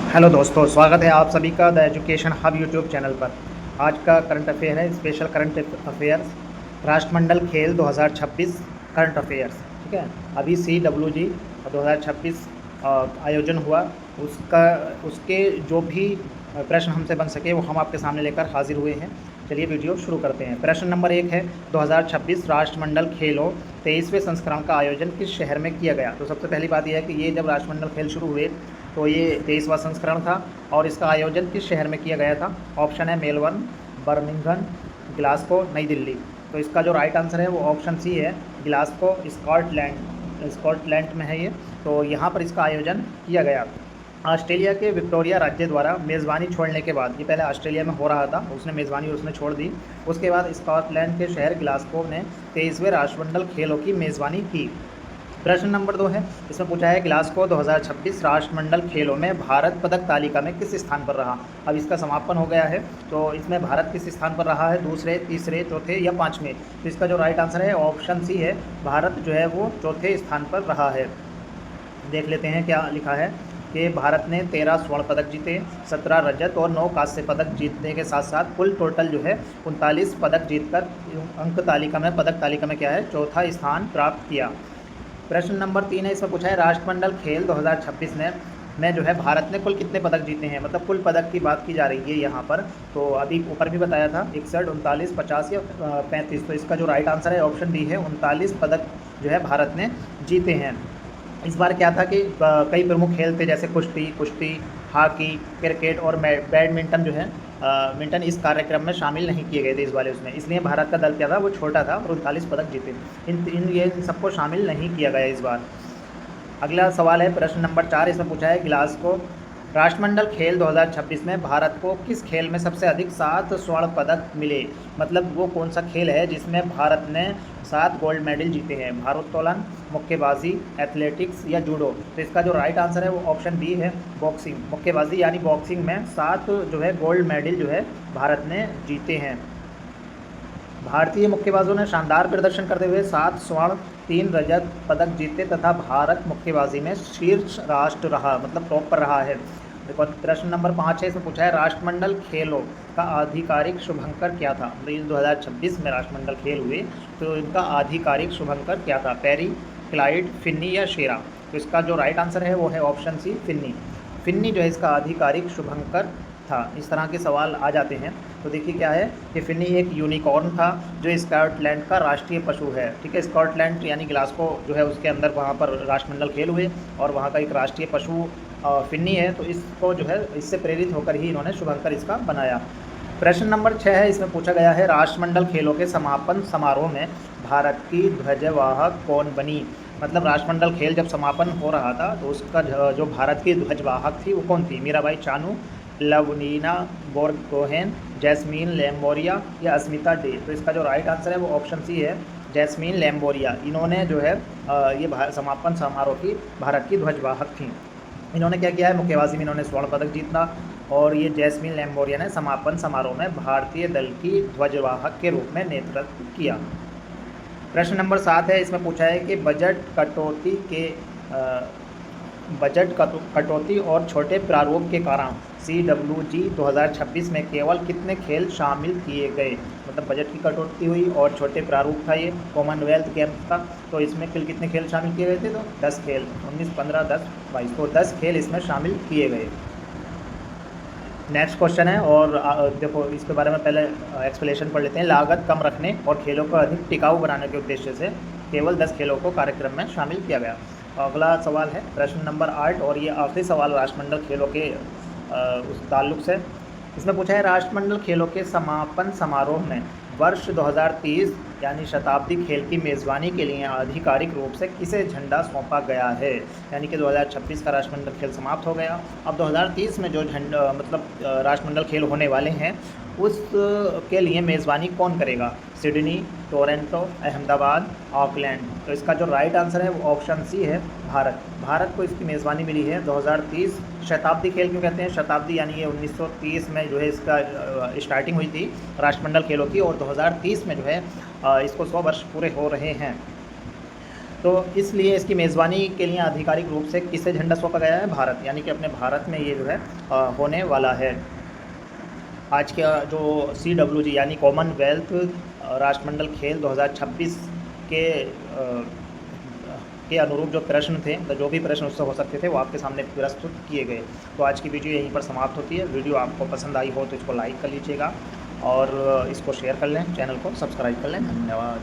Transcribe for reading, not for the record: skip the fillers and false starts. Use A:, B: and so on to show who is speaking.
A: Hello दोस्तों, स्वागत है आप सभी का the education hub YouTube channel पर। आज का करंट अफेयर है स्पेशल करंट अफेयर्स राष्ट्रमंडल खेल 2026 करंट अफेयर्स। ठीक है, अभी CWG 2026 आयोजन हुआ, उसका उसके जो भी प्रश्न हमसे बन सके वो हम आपके सामने लेकर हाजिर हुए हैं। चलिए वीडियो शुरू करते हैं। प्रश्न नंबर 1 है, 2026 राष्ट्रमंडल खेलों 23वें संस्करण का आयोजन किस शहर में किया गया। तो सबसे पहली बात यह है कि ये जब राष्ट्रमंडल खेल शुरू हुए तो ये 23वां संस्करण था और इसका आयोजन किस शहर में किया गया था। ऑप्शन है मेलबर्न, बर्मिंघम, ग्लासगो, नई दिल्ली। तो इसका जो राइट आंसर है वो ऑप्शन सी है, ग्लासगो, स्कॉटलैंड में है ये। तो यहाँ पर इसका आयोजन किया गया। ऑस्ट्रेलिया के विक्टोरिया राज्य द्वारा मेज़बानी छोड़ने के बाद, ये पहले ऑस्ट्रेलिया में हो रहा था, उसने मेज़बानी उसने छोड़ दी। उसके बाद स्कॉटलैंड के शहर ग्लासगो ने 23वें राष्ट्रमंडल खेलों की मेज़बानी की। प्रश्न नंबर 2 है, इसमें पूछा है ग्लासगो 2026 राष्ट्रमंडल खेलों में भारत पदक तालिका में किस स्थान पर रहा। अब इसका समापन हो गया है, तो इसमें भारत किस स्थान पर रहा है, दूसरे, तीसरे, चौथे या पाँचवें। तो इसका जो राइट आंसर है ऑप्शन सी है, भारत जो है वो चौथे स्थान पर रहा है। देख लेते हैं क्या लिखा है कि भारत ने 13 स्वर्ण पदक जीते, 17 रजत और 9 कांस्य पदक जीतने के साथ साथ कुल टोटल जो है 39 पदक जीतकर अंक तालिका में, पदक तालिका में क्या है, चौथा स्थान प्राप्त किया। प्रश्न नंबर 3 है, इसमें पूछा है राष्ट्रमंडल खेल 2026 में जो है भारत ने कुल कितने पदक जीते हैं, मतलब कुल पदक की बात की जा रही है यहाँ पर। तो अभी ऊपर भी बताया था 61, 39, 50 या 35। तो इसका जो राइट आंसर है ऑप्शन डी है, 39 पदक जो है भारत ने जीते हैं। इस बार क्या था कि कई प्रमुख खेल थे, जैसे कुश्ती, हॉकी, क्रिकेट और बैडमिंटन जो है मिंटन इस कार्यक्रम में शामिल नहीं किए गए थे इस वाले उसमें, इसलिए भारत का दल क्या था, वो छोटा था और 39 पदक जीते। इन सबको शामिल नहीं किया गया इस बार। अगला सवाल है प्रश्न नंबर 4, इसमें पूछा है ग्लासगो राष्ट्रमंडल खेल 2026 में भारत को किस खेल में सबसे अधिक 7 स्वर्ण पदक मिले। मतलब वो कौन सा खेल है जिसमें भारत ने 7 गोल्ड मेडल जीते हैं, भारोत्तोलन, मुक्केबाजी, एथलेटिक्स या जूडो। तो इसका जो राइट आंसर है वो ऑप्शन बी है, बॉक्सिंग, मुक्केबाजी यानी बॉक्सिंग में 7 जो है गोल्ड मेडल जो है भारत ने जीते हैं। भारतीय मुक्केबाजों ने शानदार प्रदर्शन करते हुए 7 स्वर्ण, 3 रजत पदक जीते तथा भारत मुक्केबाजी में शीर्ष राष्ट्र रहा, मतलब टॉप पर रहा है। देखो प्रश्न नंबर 5 है, इसमें पूछा है राष्ट्रमंडल खेलों का आधिकारिक शुभंकर क्या था। तो इस 2026 में राष्ट्रमंडल खेल हुए, तो इनका आधिकारिक शुभंकर क्या था, पेरी, क्लाइड, फिन्नी या शेरा। तो इसका जो राइट आंसर है वो है ऑप्शन सी, फिन्नी। फिन्नी जो है इसका आधिकारिक शुभंकर था। इस तरह के सवाल आ जाते हैं। तो देखिए क्या है कि फिन्नी एक यूनिकॉर्न था जो स्कॉटलैंड का राष्ट्रीय पशु है। ठीक है, स्कॉटलैंड यानी ग्लासगो जो है उसके अंदर वहाँ पर राष्ट्रमंडल खेल हुए और वहाँ का एक राष्ट्रीय पशु फिन्नी है। तो इसको जो है इससे प्रेरित होकर ही इन्होंने शुभंकर इसका बनाया। प्रश्न नंबर 6 है, इसमें पूछा गया है राष्ट्रमंडल खेलों के समापन समारोह में भारत की ध्वजवाहक कौन बनी। मतलब राष्ट्रमंडल खेल जब समापन हो रहा था तो उसका जो भारत की ध्वजवाहक थी वो कौन थी, मीराबाई चानू, लवनीना बोरगोहेन, जैस्मीन लैम्बोरिया या अस्मिता डे। तो इसका जो राइट आंसर है वो ऑप्शन सी है, जैस्मीन लैम्बोरिया। इन्होंने जो है ये समापन समारोह की भारत की ध्वजवाहक थी। इन्होंने क्या किया है, मुक्केबाजी में इन्होंने स्वर्ण पदक जीता और ये जैस्मीन लैम्बोरिया ने समापन समारोह में भारतीय दल की ध्वजवाहक के रूप में नेतृत्व किया। प्रश्न नंबर 7 है, इसमें पूछा है कि बजट कटौती और छोटे प्रारूप के कारण CWG 2026 में केवल कितने खेल शामिल किए गए। मतलब बजट की कटौती हुई और छोटे प्रारूप था, ये कॉमनवेल्थ गेम्स था। तो इसमें कुल कितने खेल शामिल किए गए थे, तो 10 खेल, 19, 15, 10, 22। तो 10 खेल इसमें शामिल किए गए। नेक्स्ट क्वेश्चन है और देखो इसके बारे में पहले एक्सप्लेनेशन पढ़ लेते हैं। लागत कम रखने और खेलों को अधिक टिकाऊ बनाने के उद्देश्य से केवल 10 खेलों को कार्यक्रम में शामिल किया गया। अगला सवाल है प्रश्न नंबर 8 और ये आखिरी सवाल राष्ट्रमंडल खेलों के उस ताल्लुक से। इसमें पूछा है राष्ट्रमंडल खेलों के समापन समारोह में वर्ष 2030 यानी शताब्दी खेल की मेज़बानी के लिए आधिकारिक रूप से किसे झंडा सौंपा गया है। यानी कि 2026 का राष्ट्रमंडल खेल समाप्त हो गया, अब 2030 में जो झंडा मतलब राष्ट्रमंडल खेल होने वाले हैं उस के लिए मेज़बानी कौन करेगा, सिडनी, टोरंटो, अहमदाबाद, ऑकलैंड। तो इसका जो राइट आंसर है वो ऑप्शन सी है, भारत को इसकी मेज़बानी मिली है। 2030 शताब्दी खेल क्यों कहते हैं, शताब्दी यानी ये 1930 में जो है इसका स्टार्टिंग हुई थी राष्ट्रमंडल खेलों की और 2030 में जो है इसको 100 वर्ष पूरे हो रहे हैं। तो इसलिए इसकी मेज़बानी के लिए आधिकारिक रूप से किसे झंडा सौंपा गया है? भारत, यानी कि अपने भारत में ये जो है होने वाला है। आज का जो CWG यानी कॉमनवेल्थ राष्ट्रमंडल खेल 2026 के के अनुरूप जो प्रश्न थे, जो भी प्रश्न उससे हो सकते थे, वो आपके सामने प्रस्तुत किए गए। तो आज की वीडियो यहीं पर समाप्त होती है। वीडियो आपको पसंद आई हो तो इसको लाइक कर लीजिएगा और इसको शेयर कर लें, चैनल को सब्सक्राइब कर लें। धन्यवाद।